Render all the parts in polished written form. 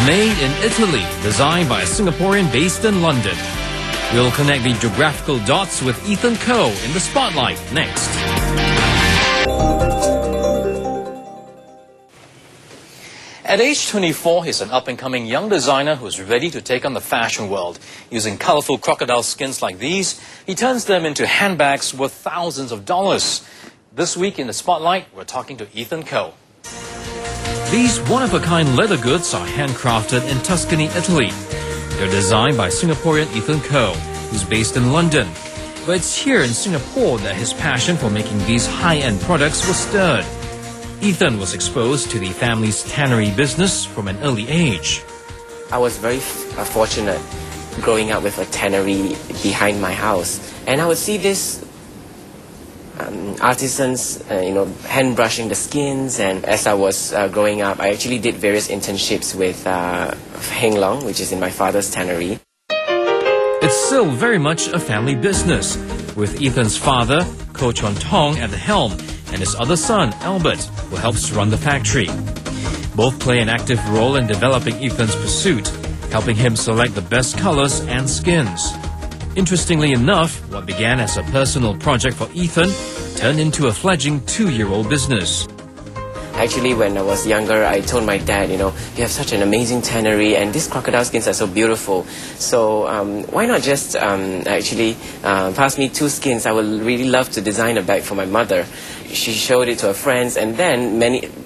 Made in Italy, designed by a Singaporean based in London. We'll connect the geographical dots with Ethan Koh in the spotlight next. At age 24, he's an up-and-coming young designer who's ready to take on the fashion world. Using colorful crocodile skins like these, he turns them into handbags worth thousands of dollars. This week in the spotlight, we're talking to Ethan Koh. These one-of-a-kind leather goods are handcrafted in Tuscany, Italy. They're designed by Singaporean Ethan Koh, who's based in London. But it's here in Singapore that his passion for making these high-end products was stirred. Ethan was exposed to the family's tannery business from an early age. I was very fortunate growing up with a tannery behind my house. And I would see this artisans, hand brushing the skins. And as I was growing up, I actually did various internships with Heng Long, which is in my father's tannery. It's still very much a family business, with Ethan's father, Koh Chuan Tong, at the helm, and his other son, Albert, who helps run the factory. Both play an active role in developing Ethan's pursuit, helping him select the best colors and skins. Interestingly enough, what began as a personal project for Ethan turned into a fledgling 2-year-old business. Actually, when I was younger, I told my dad, you have such an amazing tannery and these crocodile skins are so beautiful. So why not just pass me 2 skins? I would really love to design a bag for my mother. She showed it to her friends, and then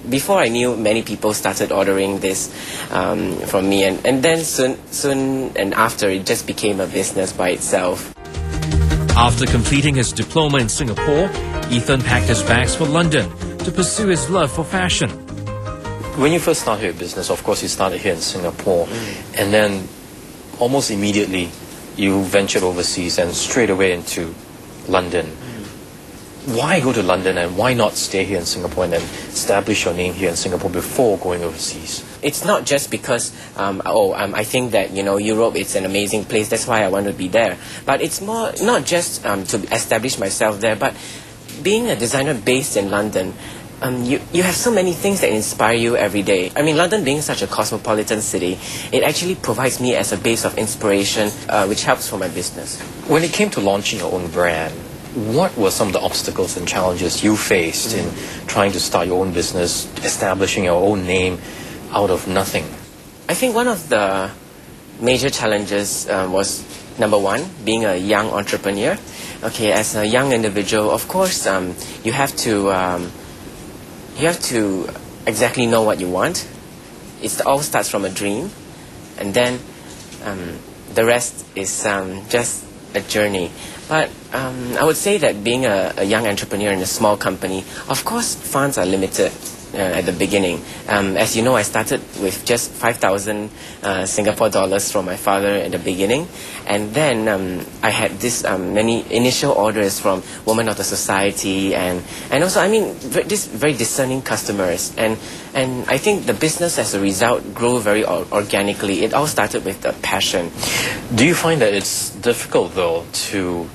before I knew, many people started ordering this from me. And then soon and after, it just became a business by itself. After completing his diploma in Singapore, Ethan packed his bags for London to pursue his love for fashion. When you first started your business, of course you started here in Singapore, and then almost immediately you ventured overseas and straight away into London. Why go to London and why not stay here in Singapore and then establish your name here in Singapore before going overseas? It's not just because, I think that, Europe is an amazing place, that's why I want to be there. But it's more, not just to establish myself there, but being a designer based in London, you have so many things that inspire you every day. I mean, London being such a cosmopolitan city, it actually provides me as a base of inspiration, which helps for my business. When it came to launching your own brand, what were some of the obstacles and challenges you faced in trying to start your own business, establishing your own name out of nothing? I think one of the major challenges was, number one, being a young entrepreneur. Okay, as a young individual, of course, you have to exactly know what you want. It all starts from a dream, and then the rest is just a journey. But I would say that being a young entrepreneur in a small company, of course, funds are limited at the beginning. As you know, I started with just 5,000 Singapore dollars from my father at the beginning. And then I had this many initial orders from Women of the Society and also, this very discerning customers. And I think the business as a result grew very organically. It all started with the passion. Do you find that it's difficult, though, to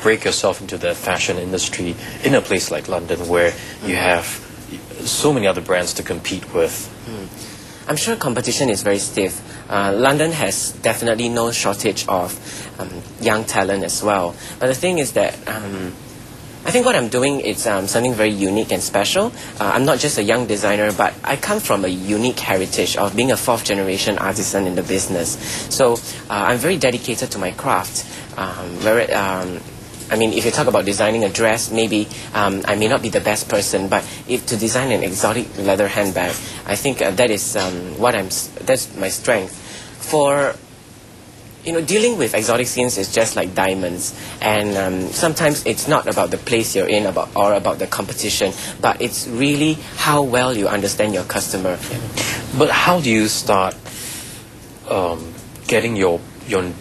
break yourself into the fashion industry in a place like London where you have so many other brands to compete with? I'm sure competition is very stiff. London has definitely no shortage of young talent as well. But the thing is that I think what I'm doing is something very unique and special. I'm not just a young designer, but I come from a unique heritage of being a 4th-generation artisan in the business. So I'm very dedicated to my craft. If you talk about designing a dress, maybe I may not be the best person, but to design an exotic leather handbag, I think that is that's my strength. For dealing with exotic skins is just like diamonds, and sometimes it's not about the place you're in or about the competition, but it's really how well you understand your customer. But how do you start getting your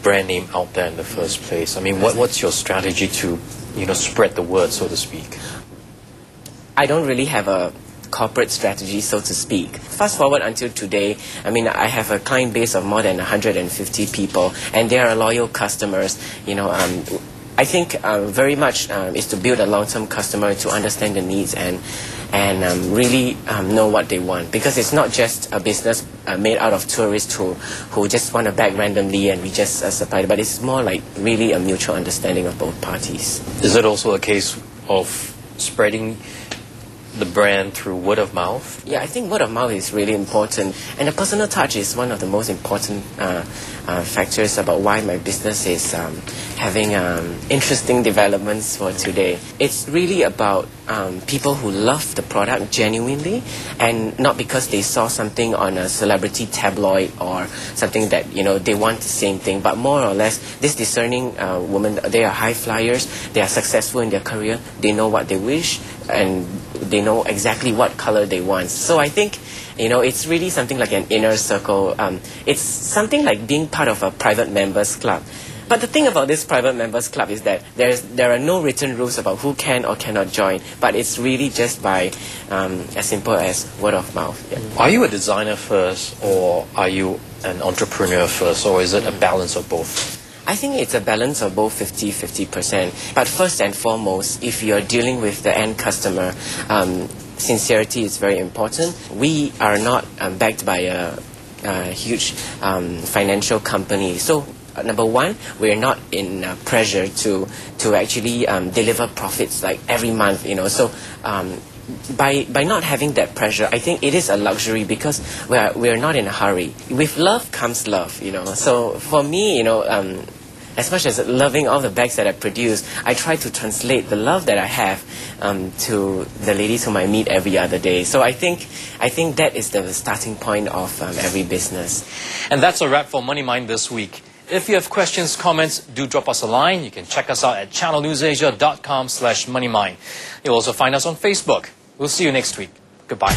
brand name out there in the first place? What's your strategy to spread the word, so to speak? I don't really have a corporate strategy, so to speak. Fast forward until today, I have a client base of more than 150 people, and they are loyal customers. I think very much is to build a long-term customer, to understand the needs and really know what they want, because it's not just a business made out of tourists who just want a bag randomly and we just supply it, but it's more like really a mutual understanding of both parties. Is it also a case of spreading the brand through word of mouth? Yeah, I think word of mouth is really important, and the personal touch is one of the most important factors about why my business is having interesting developments for today. It's really about people who love the product genuinely, and not because they saw something on a celebrity tabloid or something that they want the same thing, but more or less this discerning women, they are high flyers, they are successful in their career, they know what they wish, and they know exactly what color they want. So I think it's really something like an inner circle. It's something like being part of a private members club. But the thing about this private members club is that there are no written rules about who can or cannot join, but it's really just by as simple as word of mouth. Yeah. Are you a designer first, or are you an entrepreneur first, or is it a balance of both? I think it's a balance of both 50-50%. But first and foremost, if you're dealing with the end customer, sincerity is very important. We are not backed by a huge financial company. So number one, we're not in pressure to actually deliver profits like every month, So by not having that pressure, I think it is a luxury, because we're not in a hurry. With love comes love, So for me, as much as loving all the bags that I produce, I try to translate the love that I have to the ladies whom I meet every other day. So I think that is the starting point of every business. And that's a wrap for Money Mind this week. If you have questions, comments, do drop us a line. You can check us out at channelnewsasia.com/moneymind. You'll also find us on Facebook. We'll see you next week. Goodbye.